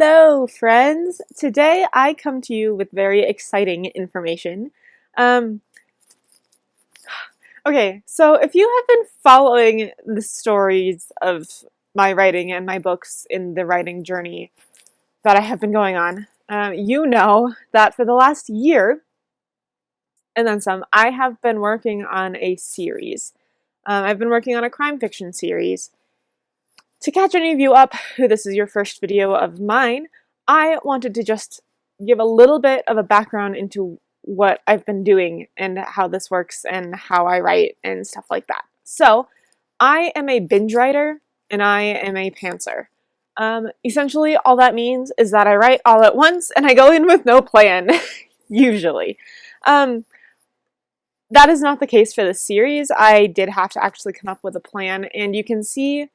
Hello, friends! Today I come to you with very exciting information. Um, okay, so if you have been following the stories of my writing and my books in the writing journey that I have been going on, you know that for the last year, and then some, I have been working on a series. I've been working on a crime fiction series. To catch any of you up who this is your first video of mine, I wanted to just give a little bit of a background into what I've been doing and how this works and how I write and stuff like that. So, I am a binge writer and I am a pantser. Essentially, all that means is that I write all at once and I go in with no plan, usually. That is not the case for this series. I did have to actually come up with a plan, and you can see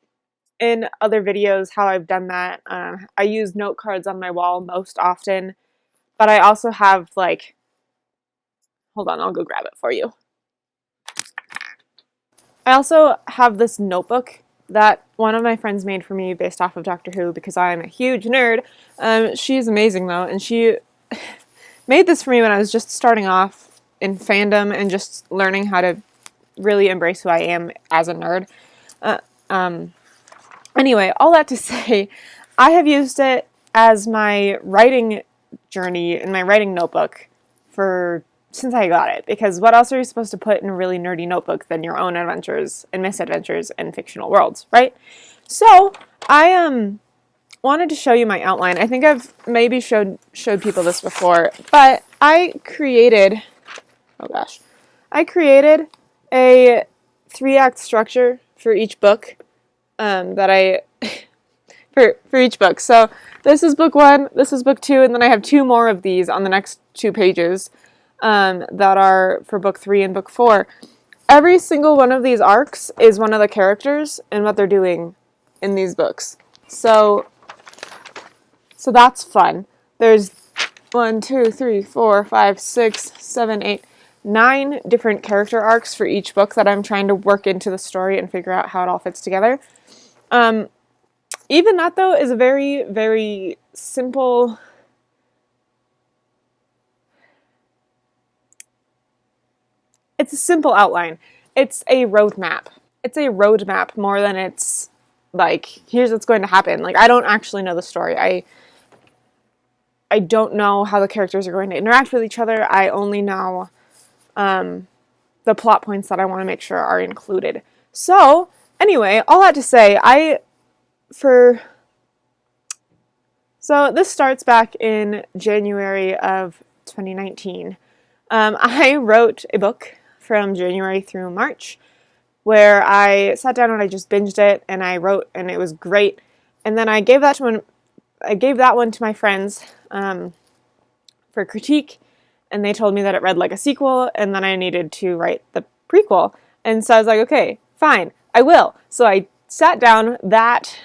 in other videos how I've done that. I use note cards on my wall most often, but I also have hold on, I'll go grab it for you. I also have this notebook that one of my friends made for me based off of Doctor Who because I'm a huge nerd. She's amazing though, and she made this for me when I was just starting off in fandom and just learning how to really embrace who I am as a nerd. Anyway, all that to say, I have used it as my writing journey in my writing notebook since I got it, because what else are you supposed to put in a really nerdy notebook than your own adventures and misadventures in fictional worlds, right? So, I wanted to show you my outline. I think I've maybe showed people this before, but I created a 3-act structure for each book. For each book. So this is book 1, this is book 2, and then I have 2 more of these on the next 2 pages that are for book 3 and book 4. Every single one of these arcs is one of the characters and what they're doing in these books. So that's fun. There's 1, 2, 3, 4, 5, 6, 7, 8, 9 different character arcs for each book that I'm trying to work into the story and figure out how it all fits together. Even that, though, is a very, very simple... It's a simple outline. It's a roadmap. It's a roadmap more than it's, here's what's going to happen. I don't actually know the story. I don't know how the characters are going to interact with each other. I only know the plot points that I want to make sure are included. So, anyway, all that to say, So this starts back in January of 2019. I wrote a book from January through March where I sat down and I just binged it and I wrote, and it was great. And then I gave that one to my friends for critique, and they told me that it read like a sequel, and then I needed to write the prequel. And so I was like, okay, fine, I will. So I sat down that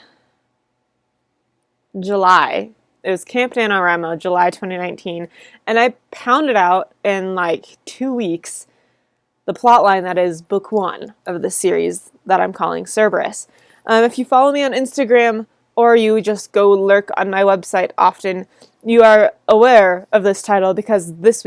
July. It was Camp NaNoWriMo, July 2019, and I pounded out in 2 weeks the plot line that is book 1 of the series that I'm calling Cerberus. If you follow me on Instagram or you just go lurk on my website often, you are aware of this title because this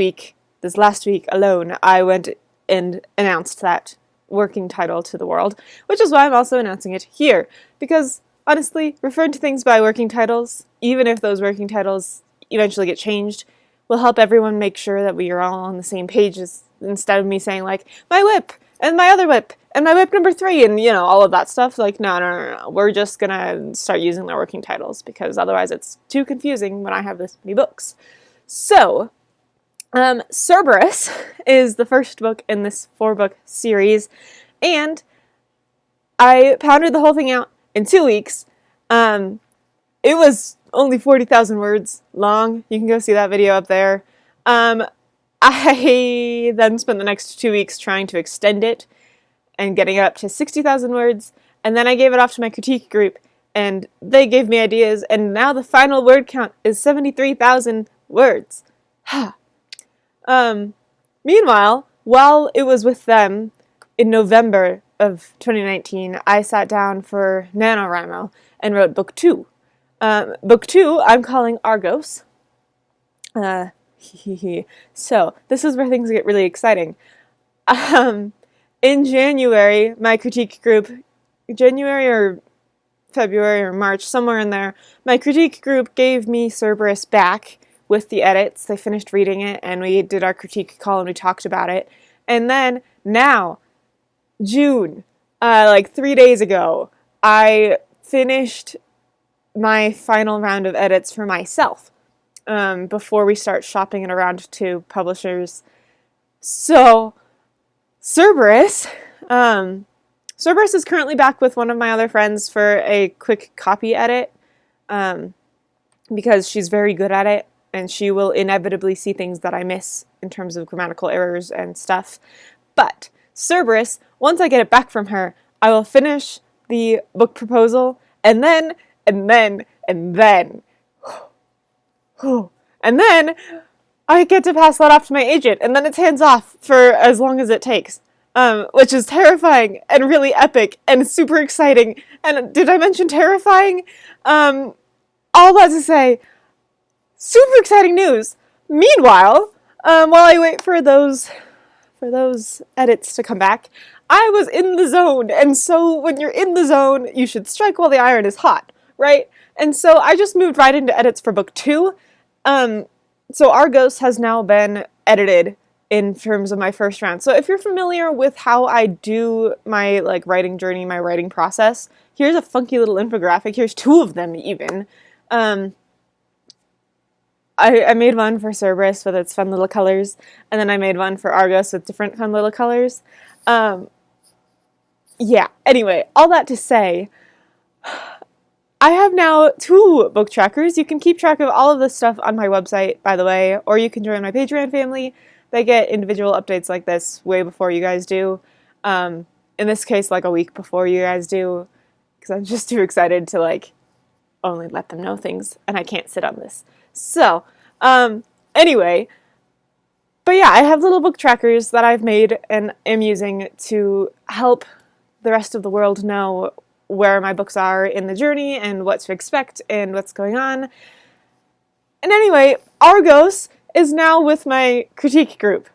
last week alone, I went and announced that working title to the world, which is why I'm also announcing it here, because honestly, referring to things by working titles, even if those working titles eventually get changed, will help everyone make sure that we are all on the same page, instead of me saying my whip and my other whip and my whip number 3 and all of that stuff. No. We're just gonna start using their working titles because otherwise it's too confusing when I have this many books. So, Cerberus is the first book in this 4-book series, and I pounded the whole thing out in 2 weeks. It was only 40,000 words long. You can go see that video up there. I then spent the next 2 weeks trying to extend it and getting it up to 60,000 words, and then I gave it off to my critique group, and they gave me ideas, and now the final word count is 73,000 words. Meanwhile, while it was with them in November of 2019, I sat down for NaNoWriMo and wrote book 2. Book 2, I'm calling Argos. So, this is where things get really exciting. In January, my critique group, January or February or March, somewhere in there, my critique group gave me Cerberus back with the edits. They finished reading it, and we did our critique call, and we talked about it. And then, now, June, like 3 days ago, I finished my final round of edits for myself before we start shopping it around to publishers. So, Cerberus is currently back with one of my other friends for a quick copy edit because she's very good at it, and she will inevitably see things that I miss in terms of grammatical errors and stuff. But Cerberus, once I get it back from her, I will finish the book proposal, and then I get to pass that off to my agent, and then it's hands off for as long as it takes, which is terrifying and really epic and super exciting. And did I mention terrifying? All that to say, super exciting news. Meanwhile, while I wait for those edits to come back, I was in the zone, and so when you're in the zone, you should strike while the iron is hot, right? And so I just moved right into edits for book 2. So Argos has now been edited in terms of my first round. So if you're familiar with how I do my writing journey, my writing process, here's a funky little infographic. Here's 2 of them even. I made one for Cerberus with its fun little colors, and then I made one for Argos with different fun little colors. Yeah, anyway, all that to say, I have now 2 book trackers. You can keep track of all of this stuff on my website, by the way, or you can join my Patreon family. They get individual updates like this way before you guys do. In this case, like a week before you guys do, because I'm just too excited to only let them know things, and I can't sit on this. So, anyway, but yeah, I have little book trackers that I've made and am using to help the rest of the world know where my books are in the journey and what to expect and what's going on. And anyway, Argos is now with my critique group.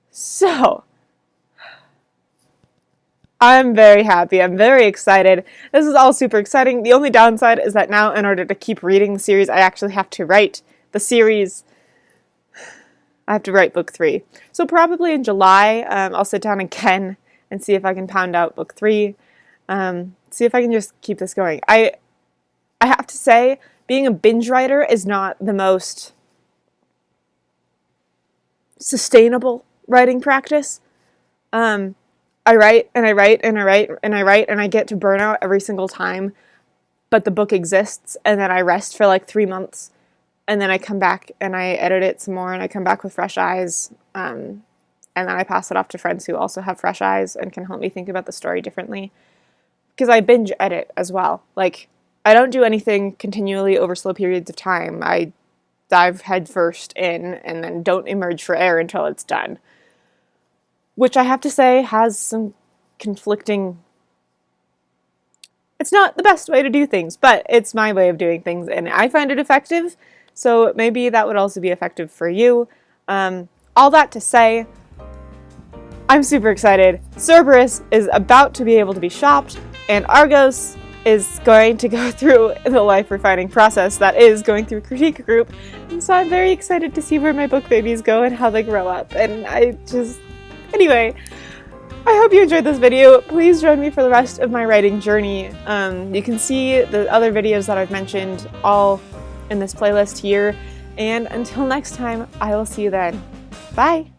So, I'm very happy. I'm very excited. This is all super exciting. The only downside is that now, in order to keep reading the series, I actually have to write the series. I have to write book 3. So probably in July, I'll sit down again and see if I can pound out book 3. See if I can just keep this going. I have to say, being a binge writer is not the most sustainable writing practice. I write and I write and I write and I write and I get to burnout every single time, but the book exists, and then I rest for 3 months, and then I come back and I edit it some more, and I come back with fresh eyes, and then I pass it off to friends who also have fresh eyes and can help me think about the story differently. Because I binge edit as well. I don't do anything continually over slow periods of time. I dive headfirst in and then don't emerge for air until it's done. Which I have to say has some conflicting... It's not the best way to do things, but it's my way of doing things, and I find it effective, so maybe that would also be effective for you. All that to say, I'm super excited. Cerberus is about to be able to be shopped, and Argos is going to go through the life-refining process that is going through critique group, and so I'm very excited to see where my book babies go and how they grow up, and anyway, I hope you enjoyed this video. Please join me for the rest of my writing journey. You can see the other videos that I've mentioned all in this playlist here, and until next time, I will see you then. Bye!